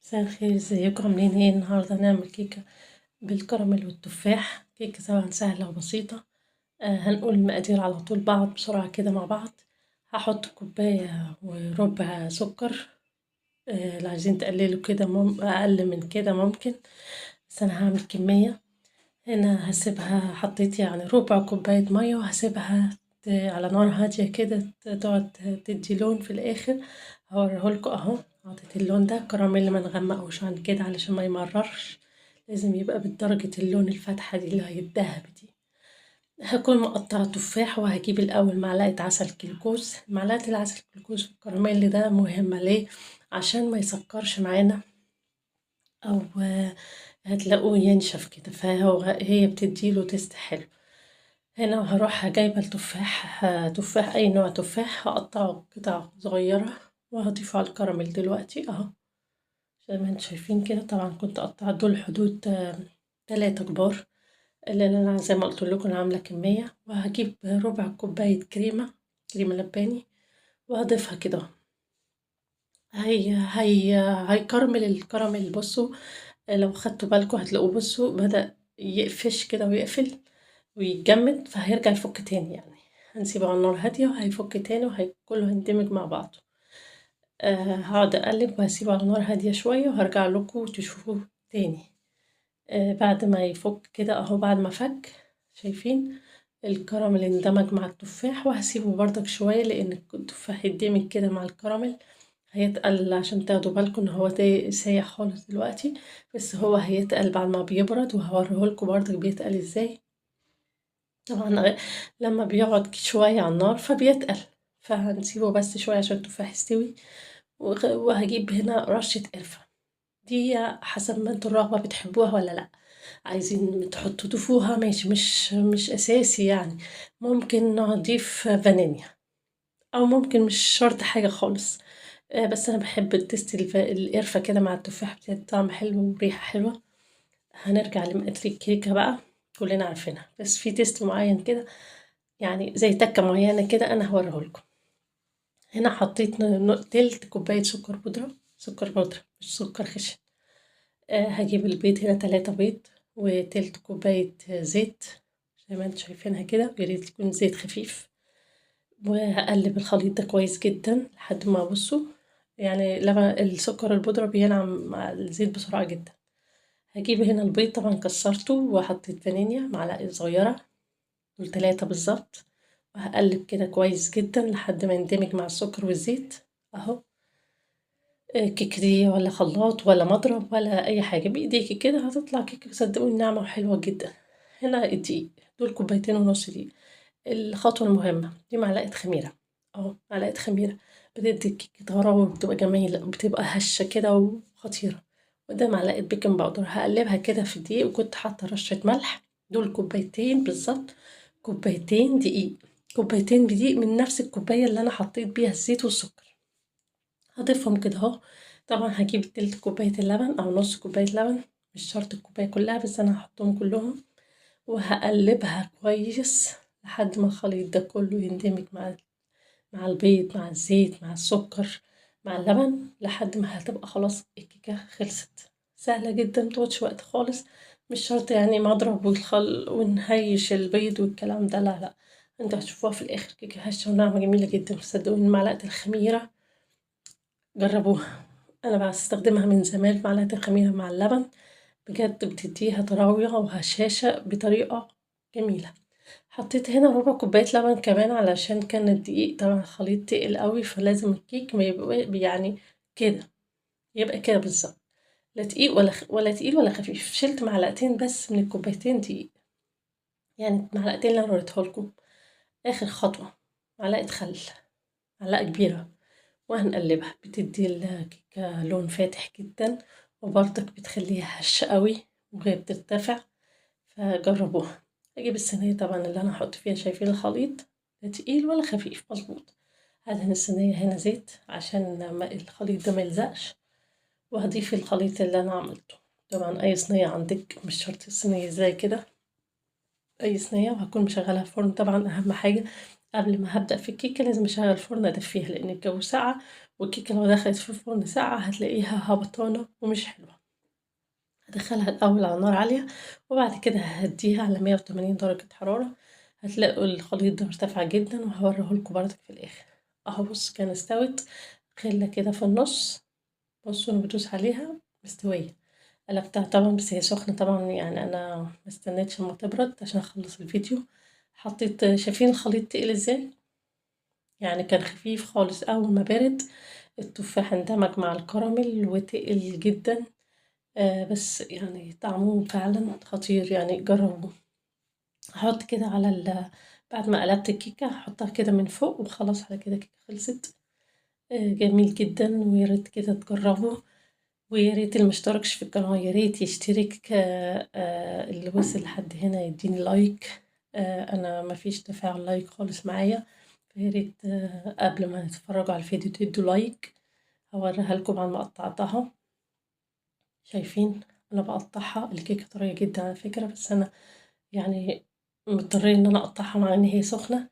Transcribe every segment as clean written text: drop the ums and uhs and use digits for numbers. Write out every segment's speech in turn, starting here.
مساء الخير، ازيكم عاملين ايه؟ النهارده هنعمل كيكة بالكراميل والتفاح. كيكة طبعا سهلة وبسيطة. هنقول المقادير على طول بعض بسرعة كده مع بعض. هحط كوباية وربع سكر. لو عايزين تقللوا كده أقل من كده ممكن، بس أنا هعمل كمية. هنا هسيبها، حطيت يعني ربع كوباية مية وهسيبها على نار هادية كده تقعد تدي لون في الآخر. هوريهولكوا اهو. حطيت اللون ده كراميل، ما نغمقوش عن كده علشان ما يمررش، لازم يبقى بدرجة اللون الفاتحة دي اللي هيتدهب دي. هكون مقطعة تفاح، وهجيب الأول معلقة عسل كلوكوز. معلقة العسل الكلوكوز في الكراميل ده مهمة ليه؟ عشان ما يسكرش معانا، أو هتلاقوه ينشف كده، هي بتديله تيست حلو. هنا هروح جايبة التفاح، تفاح أي نوع تفاح، هقطعه قطع صغيرة وهضيفه على الكراميل دلوقتي اهو. زي ما انتم شايفين كده، طبعا كنت قطعت دول حدود 3 كبار، اللي انا زي ما قلت لكم انا عاملة كمية. وهجيب ربع كوباية كريمة لباني وهضيفها كده. هيكرمل الكراميل. بصوا، لو خدتوا بالكم هتلاقوه، بصوا بدأ يقفش كده ويقفل ويتجمد، فهيرجع يفك تاني يعني. هنسيبه على النار هادية وهيفك تاني كله هيندمج مع بعضه. هقعد اقلب وهسيبه على نار هادية شوية وهرجع لكم تشوفوه تاني. بعد ما يفك كده اهو، بعد ما فك، شايفين الكراميل اندمج مع التفاح. وهسيبه بردك شوية لان التفاح يندمج كده مع الكراميل، هيتقل. عشان تاخدوا بالكم ان هو ده سايح خالص دلوقتي، بس هو هيتقل بعد ما بيبرد، وهوريهولكوا بردك بيتقل ازاي. طبعا لما بيقعد شوية على النار فبيتقل، فهنسيبه بس شوية عشان التفاح يستوي. وهجيب هنا رشة قرفة، دي حسب ما انتوا الرغبة بتحبوها ولا لأ. عايزين تحطوا تفوها ماشي، مش أساسي يعني. ممكن نضيف فانيليا، أو ممكن مش شرط حاجة خالص. بس أنا بحب التست القرفة كده مع التفاح، بتدي طعم حلو وريحة حلوة. هنرجع لمقادير الكيكة بقى، كلنا عارفينها، بس في تيست معين كده، يعني زي تكة معينة كده أنا هوريهولكم. هنا حطيت تلت كوباية سكر بودرة مش سكر خشن. هجيب البيض، هنا 3 بيض وتلت كوباية زيت، زي ما انتم شايفينها كده، ياريت يكون زيت خفيف. وهقلب الخليط ده كويس جدا لحد ما بصوا، يعني لما السكر البودرة بينعم مع الزيت بسرعة جدا. هجيب هنا البيض، طبعا كسرته وحطيت فانيليا معلقة صغيرة، دول 3 بالظبط. وهقلب كده كويس جدا لحد ما يندمج مع السكر والزيت اهو. كيكة ولا خلاط ولا مضرب ولا اي حاجة، بايديكي كده هتطلع كيكة صدقوني ناعمة وحلوة جدا. هنا الدقيق، دول كوبايتين ونص دقيق. الخطوة المهمة دي معلقة خميرة اهو، معلقة خميرة بتدي الكيكة طراوة، بتبقى جميلة وبتبقى هشة كده وخطيرة. وده معلقة بيكنج باودر، هقلبها كده في الدقيق. وكنت حاطة رشة ملح، دول كوبايتين بالظبط، كوبايتين دقيق. كوبايتين دقيق من نفس الكوباية اللي انا حطيت بيها الزيت والسكر، هضيفهم كده اهو. طبعا هجيب تلت كوباية اللبن او نص كوباية لبن، مش شرط الكوباية كلها، بس انا هحطهم كلهم. وهقلبها كويس لحد ما الخليط ده كله يندمج مع البيض مع الزيت مع السكر مع اللبن، لحد ما هتبقى خلاص الكيكة خلصت. سهلة جدا، متاخدش وقت خالص. مش شرط يعني مضرب ونهيش البيض والكلام ده، لا لا. انتوا هتشوفوها في الاخر كيكة هشة وناعمة جميلة جدا. صدقوني معلقة الخميرة جربوها، انا بستخدمها من زمان. معلقة الخميرة مع اللبن بجد بتديها طراوة وهشاشة بطريقة جميلة. حطيت هنا ربع كوباية لبن كمان، علشان كان الدقيق طبعا الخليط تقيل قوي، فلازم الكيك ما يبقى يعني كده، يبقى كده بالظبط، لا تقيل ولا تقيل ولا خفيف. شلت معلقتين بس من الكوبايتين دقيق، يعني معلقتين اللي انا وريتها لكم. اخر خطوة معلقة خل، معلقة كبيرة، وهنقلبها. بتدي الكيكة لون فاتح جدا، وبرضك بتخليها هشة قوي وهي بترتفع، فجربوها. هجيب الصينية طبعا اللي انا هحط فيها، شايفين الخليط لا تقيل ولا خفيف، مظبوط. هدهن الصينية هنا زيت عشان الخليط ده ميلزقش. وهضيف الخليط اللي انا عملته، طبعا اي صينية عندك، مش شرط الصينية زي كده، اي صينية. وهكون مشغلة الفرن. طبعا اهم حاجة قبل ما هبدأ في الكيكة لازم اشغل الفرن ادفيها، لان الجو ساقعة والكيكة لو دخلت في الفرن ساقعة هتلاقيها هبطانة ومش حلوة. هادخلها الأول على نار عالية وبعد كده هاهديها على 180 درجة حرارة، هتلاقوا الخليط ده ارتفع جدًا وهاوريه لكم برضك في الآخر. أهو بُص كده استوت، خلة كده في النُص، بُصوا أنا بادوس عليها مستوية. قلبتها طبعًا بس هي سخنة طبعًا يعني أنا ما استنيتش أمّا تبرد عشان أخلّص الفيديو. حطيت شايفين الخليط تقيل إزاي؟ يعني كان خفيف خالص، أول ما برد التفاح اندمج مع الكراميل وتقل جدًا. بس يعني طعمه فعلًا خطير يعني جربوه. هاحط كده على بعد ما قلبت الكيكة هاحطها كده من فوق وخلاص على كده الكيكة خلصت. جميل جدًا ويا ريت كده تجربوا، ويا ريت اللي مشتركش في القناة يا ريت يشترك، اللي وصل لحد هنا يديني لايك. أنا ما فيش تفاعل لايك خالص معايا، فيا ريت قبل ما تتفرجوا على الفيديو تدوا لايك. هاوريها لكم بعد ما قطعتها. شايفين أنا باقطعها، الكيكة طرية جدًا على فكرة، بس أنا يعني مضطرية إن أنا أقطعها مع إن هي سخنة،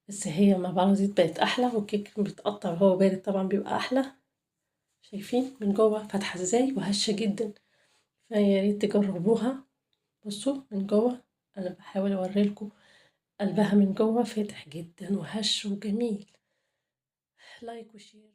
بس هي أمّا بردت بقت أحلى، والكيك بيتقطع وهو بارد طبعًا بيبقى أحلى. شايفين من جوه فاتحة إزاي وهشة جدًا، فيا ريت تجربوها. بصوا من جوه أنا باحاول أوري لكم قلبها من جوه فاتح جدًا وهش وجميل. لايك وشير.